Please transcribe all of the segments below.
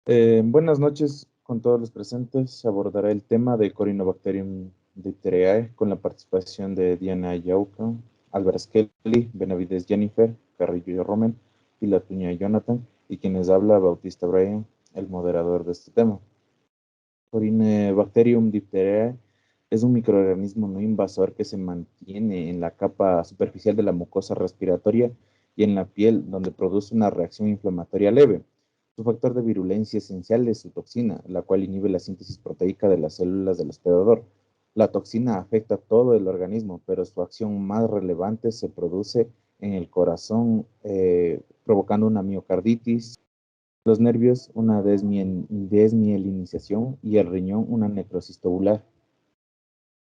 Buenas noches con todos los presentes. Se abordará el tema de Corynebacterium diptereae con la participación de Diana Yauca, Álvarez Kelly, Benavides Jennifer, Carrillo Romen y Latuña Jonathan, y quienes habla Bautista Brian, el moderador de este tema. Corynebacterium diptereae es un microorganismo no invasor que se mantiene en la capa superficial de la mucosa respiratoria y en la piel, donde produce una reacción inflamatoria leve. Su factor de virulencia esencial es su toxina, la cual inhibe la síntesis proteica de las células del hospedador. La toxina afecta a todo el organismo, pero su acción más relevante se produce en el corazón, provocando una miocarditis, los nervios una desmielinización y el riñón una necrosis tubular.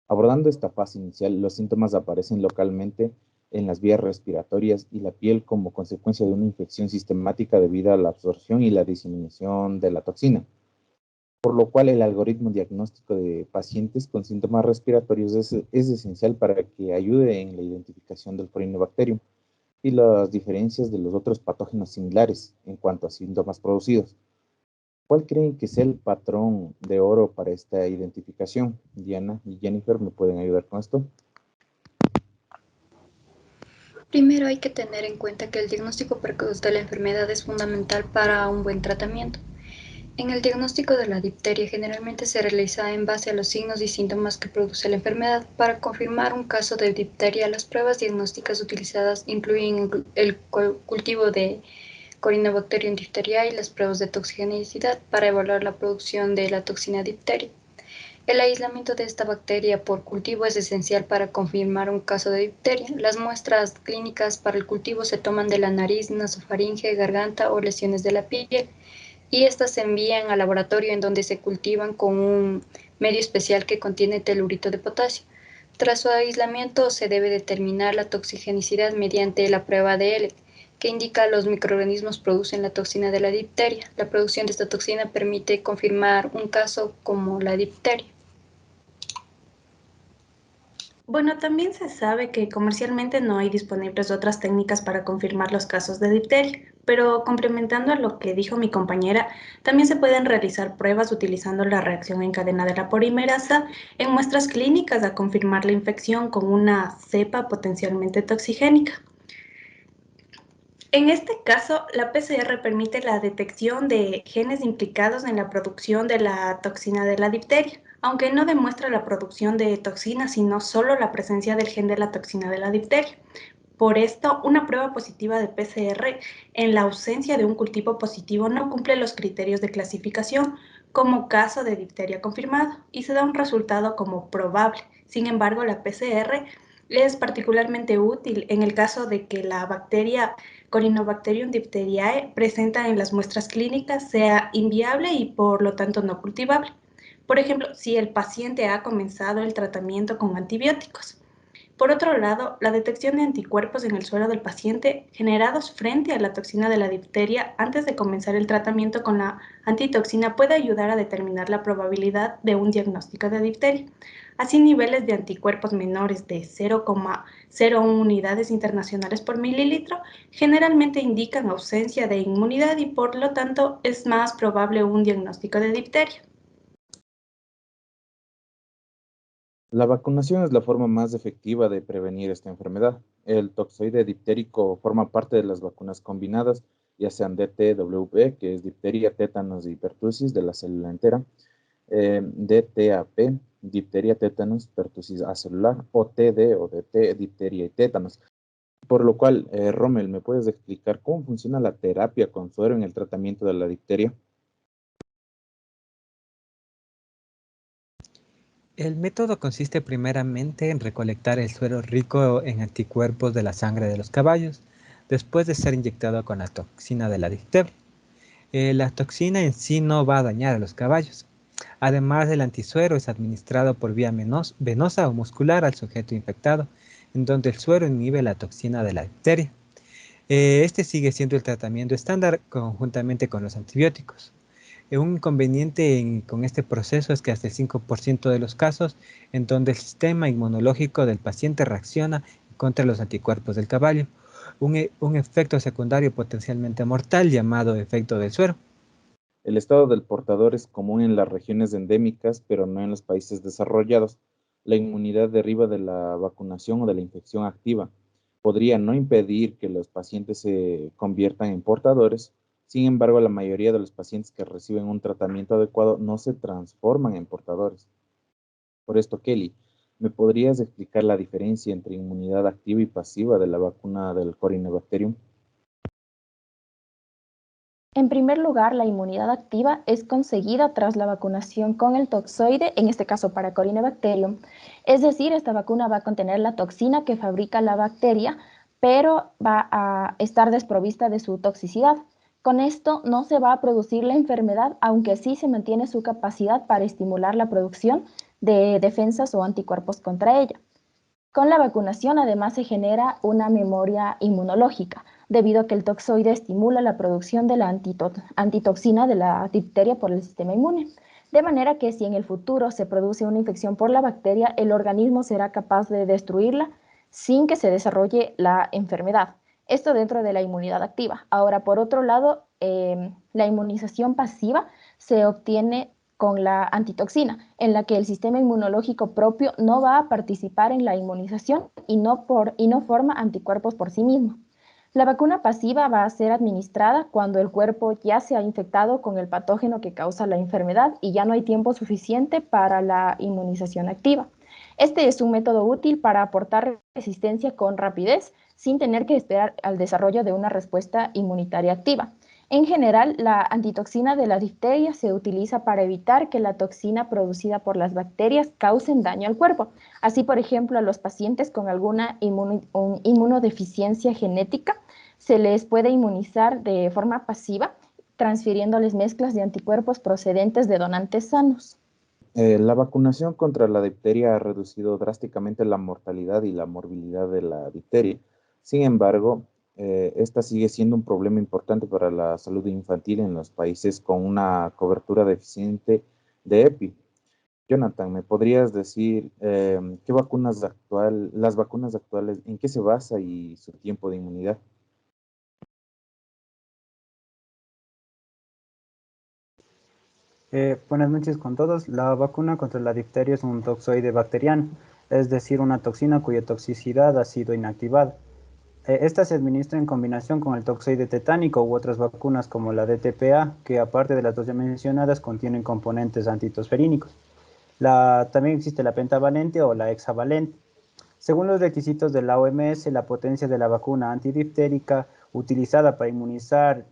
Abordando esta fase inicial, los síntomas aparecen localmente en las vías respiratorias y la piel como consecuencia de una infección sistemática debido a la absorción y la diseminación de la toxina, por lo cual el algoritmo diagnóstico de pacientes con síntomas respiratorios es esencial para que ayude en la identificación del Corynebacterium y las diferencias de los otros patógenos similares en cuanto a síntomas producidos. ¿Cuál creen que sea el patrón de oro para esta identificación? Diana y Jennifer, ¿me pueden ayudar con esto? Primero hay que tener en cuenta que el diagnóstico precoz de la enfermedad es fundamental para un buen tratamiento. En el diagnóstico de la difteria generalmente se realiza en base a los signos y síntomas que produce la enfermedad. Para confirmar un caso de difteria, las pruebas diagnósticas utilizadas incluyen el cultivo de Corynebacterium diphtheriae y las pruebas de toxigenicidad para evaluar la producción de la toxina difteria. El aislamiento de esta bacteria por cultivo es esencial para confirmar un caso de difteria. Las muestras clínicas para el cultivo se toman de la nariz, nasofaringe, garganta o lesiones de la piel y estas se envían al laboratorio en donde se cultivan con un medio especial que contiene telurito de potasio. Tras su aislamiento se debe determinar la toxigenicidad mediante la prueba de Elec, que indica los microorganismos producen la toxina de la difteria. La producción de esta toxina permite confirmar un caso como la difteria. Bueno, también se sabe que comercialmente no hay disponibles otras técnicas para confirmar los casos de difteria, pero complementando a lo que dijo mi compañera, también se pueden realizar pruebas utilizando la reacción en cadena de la polimerasa en muestras clínicas a confirmar la infección con una cepa potencialmente toxigénica. En este caso, la PCR permite la detección de genes implicados en la producción de la toxina de la difteria, aunque no demuestra la producción de toxina, sino solo la presencia del gen de la toxina de la difteria. Por esto, una prueba positiva de PCR en la ausencia de un cultivo positivo no cumple los criterios de clasificación como caso de difteria confirmado y se da un resultado como probable. Sin embargo, la PCR es particularmente útil en el caso de que la bacteria Corynebacterium diphtheriae presenta en las muestras clínicas sea inviable y por lo tanto no cultivable. Por ejemplo, si el paciente ha comenzado el tratamiento con antibióticos. Por otro lado, la detección de anticuerpos en el suero del paciente generados frente a la toxina de la difteria antes de comenzar el tratamiento con la antitoxina puede ayudar a determinar la probabilidad de un diagnóstico de difteria. Así, niveles de anticuerpos menores de 0,01 unidades internacionales por mililitro generalmente indican ausencia de inmunidad y por lo tanto es más probable un diagnóstico de difteria. La vacunación es la forma más efectiva de prevenir esta enfermedad. El toxoide diptérico forma parte de las vacunas combinadas, ya sean DTWP, que es difteria, tétanos y pertusis de la célula entera, DTaP, difteria, tétanos, pertusis acelular, o TD o DT, difteria y tétanos. Por lo cual, Rommel, ¿me puedes explicar cómo funciona la terapia con suero en el tratamiento de la difteria? El método consiste primeramente en recolectar el suero rico en anticuerpos de la sangre de los caballos, después de ser inyectado con la toxina de la difteria. La toxina en sí no va a dañar a los caballos. Además, el antisuero es administrado por vía venosa o muscular al sujeto infectado, en donde el suero inhibe la toxina de la difteria. Este sigue siendo el tratamiento estándar conjuntamente con los antibióticos. Un inconveniente con este proceso es que hasta el 5% de los casos en donde el sistema inmunológico del paciente reacciona contra los anticuerpos del caballo, un efecto secundario potencialmente mortal llamado efecto del suero. El estado del portador es común en las regiones endémicas, pero no en los países desarrollados. La inmunidad deriva de la vacunación o de la infección activa. Podría no impedir que los pacientes se conviertan en portadores. Sin embargo, la mayoría de los pacientes que reciben un tratamiento adecuado no se transforman en portadores. Por esto, Kelly, ¿me podrías explicar la diferencia entre inmunidad activa y pasiva de la vacuna del Corynebacterium? En primer lugar, la inmunidad activa es conseguida tras la vacunación con el toxoide, en este caso para Corynebacterium. Es decir, esta vacuna va a contener la toxina que fabrica la bacteria, pero va a estar desprovista de su toxicidad. Con esto no se va a producir la enfermedad, aunque sí se mantiene su capacidad para estimular la producción de defensas o anticuerpos contra ella. Con la vacunación además se genera una memoria inmunológica, debido a que el toxoide estimula la producción de la antitoxina de la difteria por el sistema inmune. De manera que si en el futuro se produce una infección por la bacteria, el organismo será capaz de destruirla sin que se desarrolle la enfermedad. Esto dentro de la inmunidad activa. Ahora, por otro lado, la inmunización pasiva se obtiene con la antitoxina, en la que el sistema inmunológico propio no va a participar en la inmunización y no forma anticuerpos por sí mismo. La vacuna pasiva va a ser administrada cuando el cuerpo ya se ha infectado con el patógeno que causa la enfermedad y ya no hay tiempo suficiente para la inmunización activa. Este es un método útil para aportar resistencia con rapidez sin tener que esperar al desarrollo de una respuesta inmunitaria activa. En general, la antitoxina de la difteria se utiliza para evitar que la toxina producida por las bacterias causen daño al cuerpo. Así, por ejemplo, a los pacientes con alguna inmunodeficiencia genética se les puede inmunizar de forma pasiva, transfiriéndoles mezclas de anticuerpos procedentes de donantes sanos. La vacunación contra la difteria ha reducido drásticamente la mortalidad y la morbilidad de la difteria. Sin embargo, esta sigue siendo un problema importante para la salud infantil en los países con una cobertura deficiente de EPI. Jonathan, ¿me podrías decir las vacunas actuales, en qué se basa y su tiempo de inmunidad? Buenas noches con todos. La vacuna contra la difteria es un toxoide bacteriano, es decir, una toxina cuya toxicidad ha sido inactivada. Esta se administra en combinación con el toxoide tetánico u otras vacunas como la DTPA, que aparte de las dos ya mencionadas contienen componentes antitosferínicos. También existe la pentavalente o la hexavalente. Según los requisitos de la OMS, la potencia de la vacuna antidiftérica utilizada para inmunizar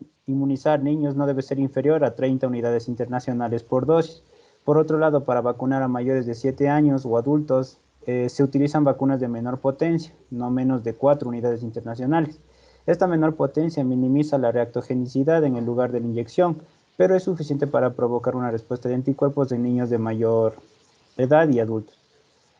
niños no debe ser inferior a 30 unidades internacionales por dosis. Por otro lado, para vacunar a mayores de 7 años o adultos, se utilizan vacunas de menor potencia, no menos de 4 unidades internacionales. Esta menor potencia minimiza la reactogenicidad en el lugar de la inyección, pero es suficiente para provocar una respuesta de anticuerpos en niños de mayor edad y adultos.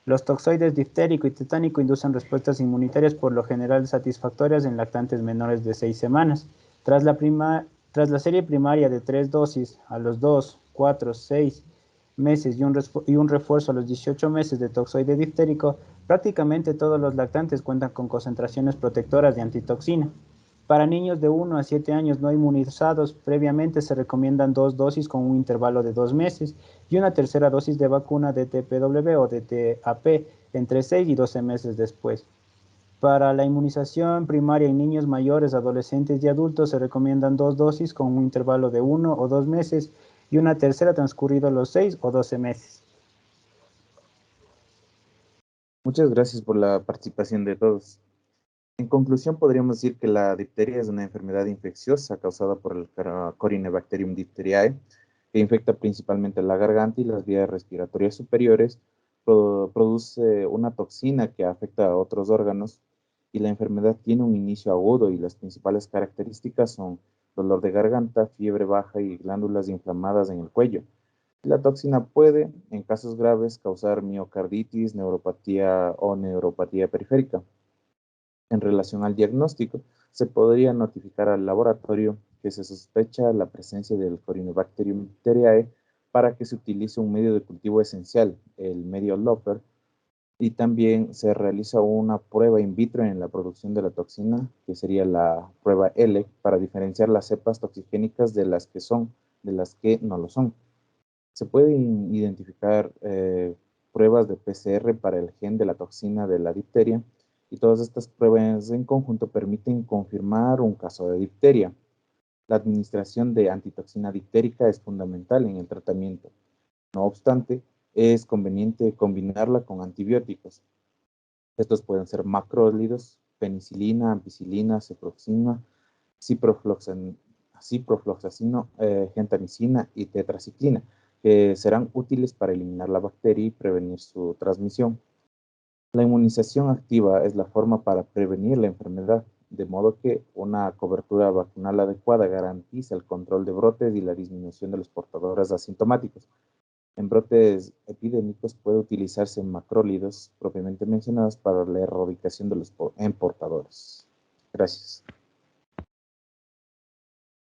Los toxoides diftérico y tetánico inducen respuestas inmunitarias por lo general satisfactorias en lactantes menores de 6 semanas. Tras la serie primaria de 3 dosis a los 2, 4, 6 meses y un refuerzo a los 18 meses de toxoide diftérico, prácticamente todos los lactantes cuentan con concentraciones protectoras de antitoxina. Para niños de 1 a 7 años no inmunizados, previamente se recomiendan 2 dosis con un intervalo de 2 meses y una tercera dosis de vacuna DTPW o DTAP entre 6 y 12 meses después. Para la inmunización primaria en niños mayores, adolescentes y adultos se recomiendan 2 dosis con un intervalo de 1 o 2 meses y una tercera transcurridos los 6 o 12 meses. Muchas gracias por la participación de todos. En conclusión, podríamos decir que la difteria es una enfermedad infecciosa causada por el Corynebacterium diphtheriae, que infecta principalmente la garganta y las vías respiratorias superiores, produce una toxina que afecta a otros órganos y la enfermedad tiene un inicio agudo y las principales características son dolor de garganta, fiebre baja y glándulas inflamadas en el cuello. La toxina puede, en casos graves, causar miocarditis, neuropatía o neuropatía periférica. En relación al diagnóstico, se podría notificar al laboratorio que se sospecha la presencia del Corynebacterium diphtheriae para que se utilice un medio de cultivo esencial, el medio Loper, y también se realiza una prueba in vitro en la producción de la toxina, que sería la prueba L, para diferenciar las cepas toxigénicas de las que son de las que no lo son. Se pueden identificar pruebas de PCR para el gen de la toxina de la difteria, y todas estas pruebas en conjunto permiten confirmar un caso de difteria. La administración de antitoxina difterica es fundamental en el tratamiento. No obstante, es conveniente combinarla con antibióticos. Estos pueden ser macrólidos, penicilina, ampicilina, cefuroxima, ciprofloxacino, gentamicina y tetraciclina, que serán útiles para eliminar la bacteria y prevenir su transmisión. La inmunización activa es la forma para prevenir la enfermedad, de modo que una cobertura vacunal adecuada garantiza el control de brotes y la disminución de los portadores asintomáticos. En brotes epidémicos puede utilizarse macrólidos propiamente mencionados para la erradicación de los portadores. Gracias.